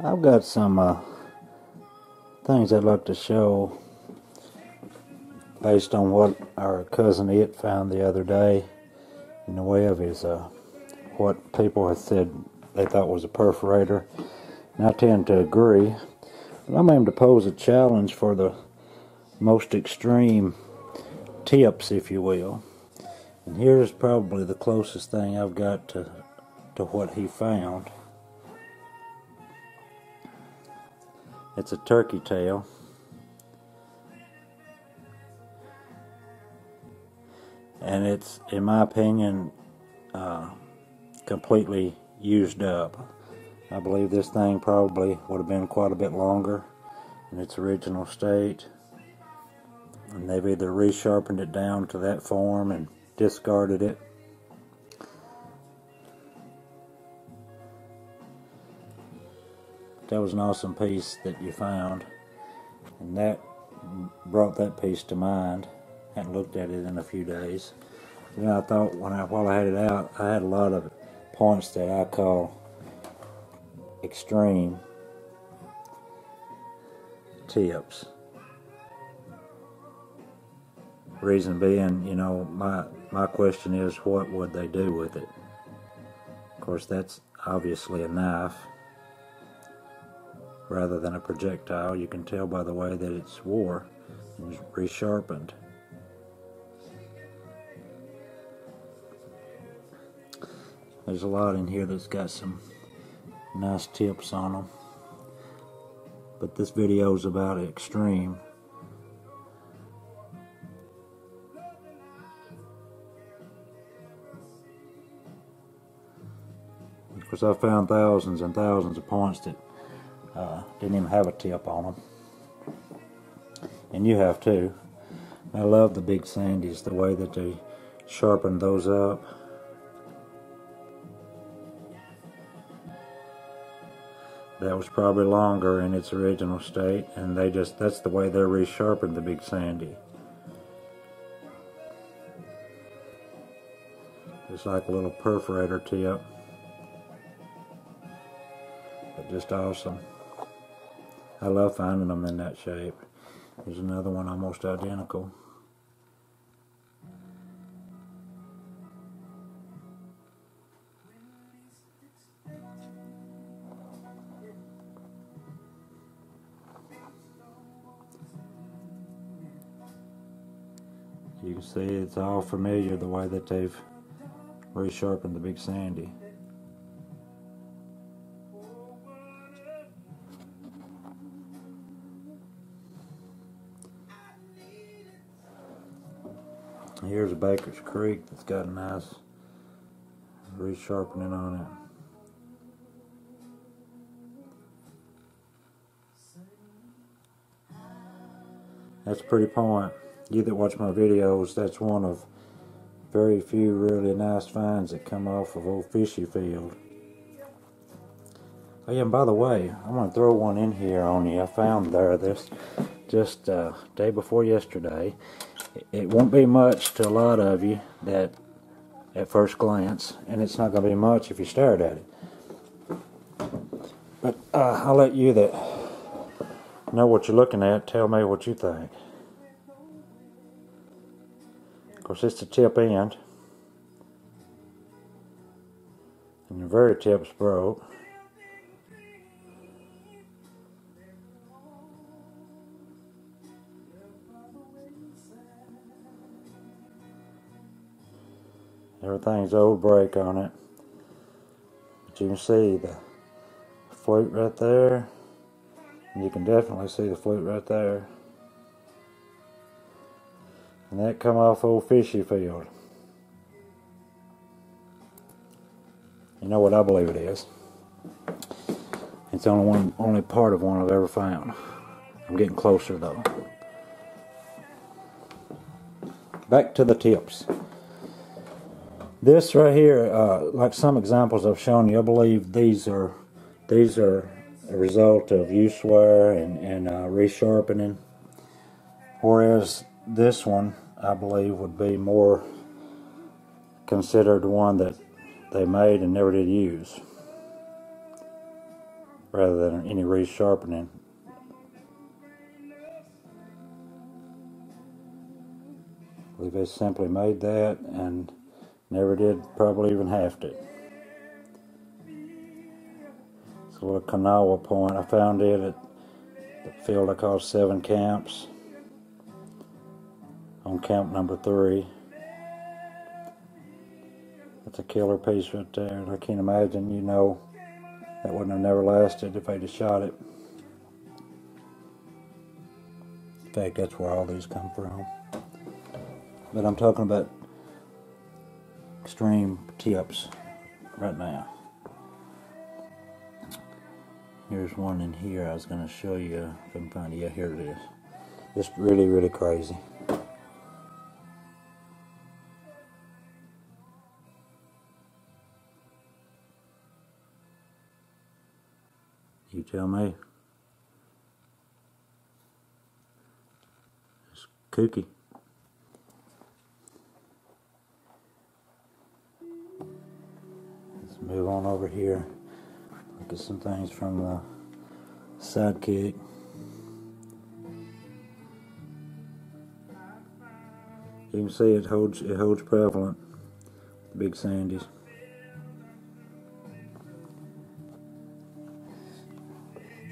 I've got some things I'd like to show based on what our cousin It found the other day in the way of his what people had said they thought was a perforator, and I tend to agree. But I'm aiming to pose a challenge for the most extreme tips, if you will. And here's probably the closest thing I've got to what he found. It's a turkey tail. And it's, in my opinion, completely used up. I believe this thing probably would have been quite a bit longer in its original state. And they've either resharpened it down to that form and discarded it. That was an awesome piece that you found, and that brought that piece to mind. Hadn't looked at it in a few days. Then I thought while I had it out, I had a lot of points that I call extreme tips. Reason being, you know, my question is, what would they do with it? Of course, that's obviously a knife rather than a projectile. You can tell by the way that it's wore and resharpened. There's a lot in here that's got some nice tips on them, but this video is about extreme. Of course, I found thousands and thousands of points that didn't even have a tip on them, and you have too. I love the Big Sandys, the way that they sharpened those up. That was probably longer in its original state, and that's the way they resharpened the Big Sandy. Just like a little perforator tip, but just awesome. I love finding them in that shape. There's another one almost identical. You can see it's all familiar, the way that they've resharpened the Big Sandy. Here's a Baker's Creek that's got a nice resharpening on it. That's a pretty point. You that watch my videos, that's one of very few really nice finds that come off of Old Fishy Field. Oh yeah, and by the way, I'm going to throw one in here on you. I found this just day before yesterday. It won't be much to a lot of you that at first glance, and it's not going to be much if you stare at it. But I'll let you that know what you're looking at tell me what you think. Of course, it's the tip end, and the very tip's broke. Everything's old break on it, but you can see the flute right there, and you can definitely see the flute right there, and that come off Old Fishy Field. You know what I believe it is? It's only part of one I've ever found. I'm getting closer though. Back to the tips. This right here, like some examples I've shown you, I believe these are a result of use wear and resharpening, whereas this one I believe would be more considered one that they made and never did use. rather than any resharpening. I believe they simply made that and never did probably even halved it. It's a little Kanawha point. I found it at the field I call 7 Camps on camp number 3. That's a killer piece right there, and I can't imagine, that wouldn't have never lasted if they'd have shot it. In fact, that's where all these come from. But I'm talking about extreme tips right now. Here's one in here I was going to show you if I can find it. Yeah, here it is. Just really, really crazy. You tell me. It's kooky. Let's move on over here. Look at some things from the Sidekick. You can see it holds prevalent. Big Sandies.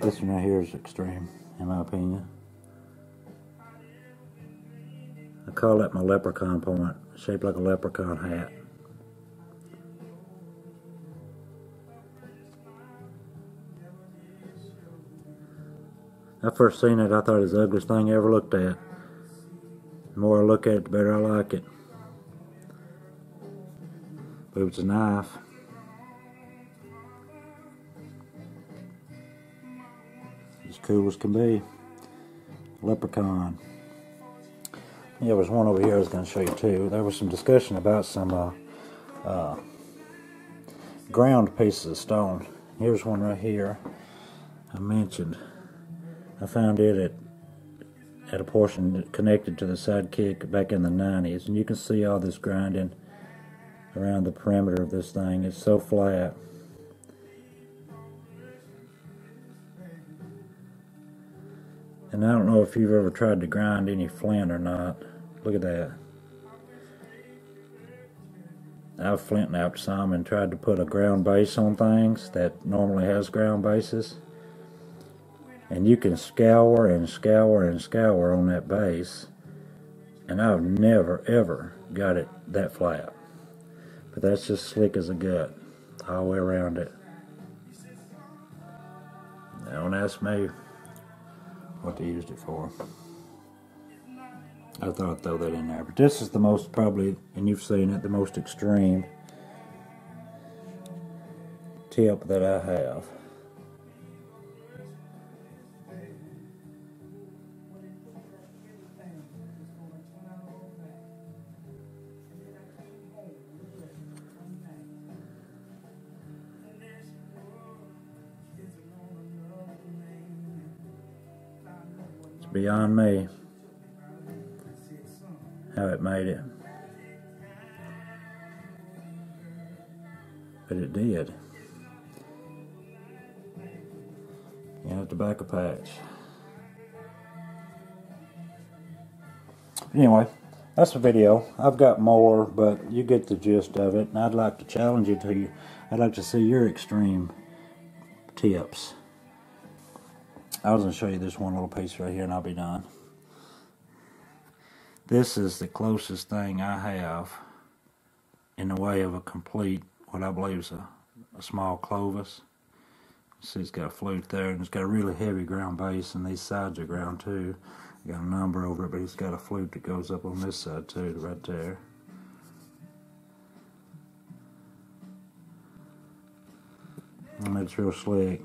This one right here is extreme, in my opinion. I call that my leprechaun point, shaped like a leprechaun hat. I first seen it, I thought it was the ugliest thing I ever looked at. The more I look at it, the better I like it. But it's a knife. As cool as can be. Leprechaun. Yeah, there was one over here I was going to show you too. There was some discussion about some ground pieces of stone. Here's one right here I mentioned. I found it at a portion connected to the Sidekick back in the 90s, and you can see all this grinding around the perimeter of this thing. It's so flat. And I don't know if you've ever tried to grind any flint or not. Look at that. I've flint knapped some and tried to put a ground base on things that normally has ground bases. And you can scour and scour and scour on that base, and I've never ever got it that flat. But that's just slick as a gut all the way around it. Don't ask me what they used it for. I thought I'd throw that in there. But this is the most probably, and you've seen it, the most extreme tip that I have. Beyond me how it made it, but it did. Yeah, tobacco patch. Anyway, that's the video. I've got more, but you get the gist of it, and I'd like to challenge you to. I'd like to see your extreme tips. I was going to show you this one little piece right here and I'll be done. This is the closest thing I have in the way of a complete, what I believe is a small Clovis. See, it's got a flute there, and it's got a really heavy ground base, and these sides are ground too. Got a number over it, but it's got a flute that goes up on this side too, right there. And it's real slick.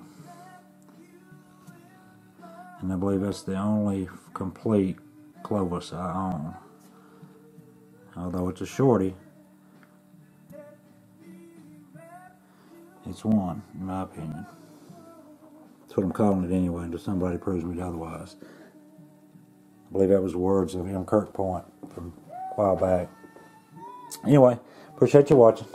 And I believe that's the only complete Clovis I own. Although it's a shorty, it's one, in my opinion. That's what I'm calling it anyway, until somebody proves me otherwise. I believe that was the words of M. Kirk Point from a while back. Anyway, appreciate you watching.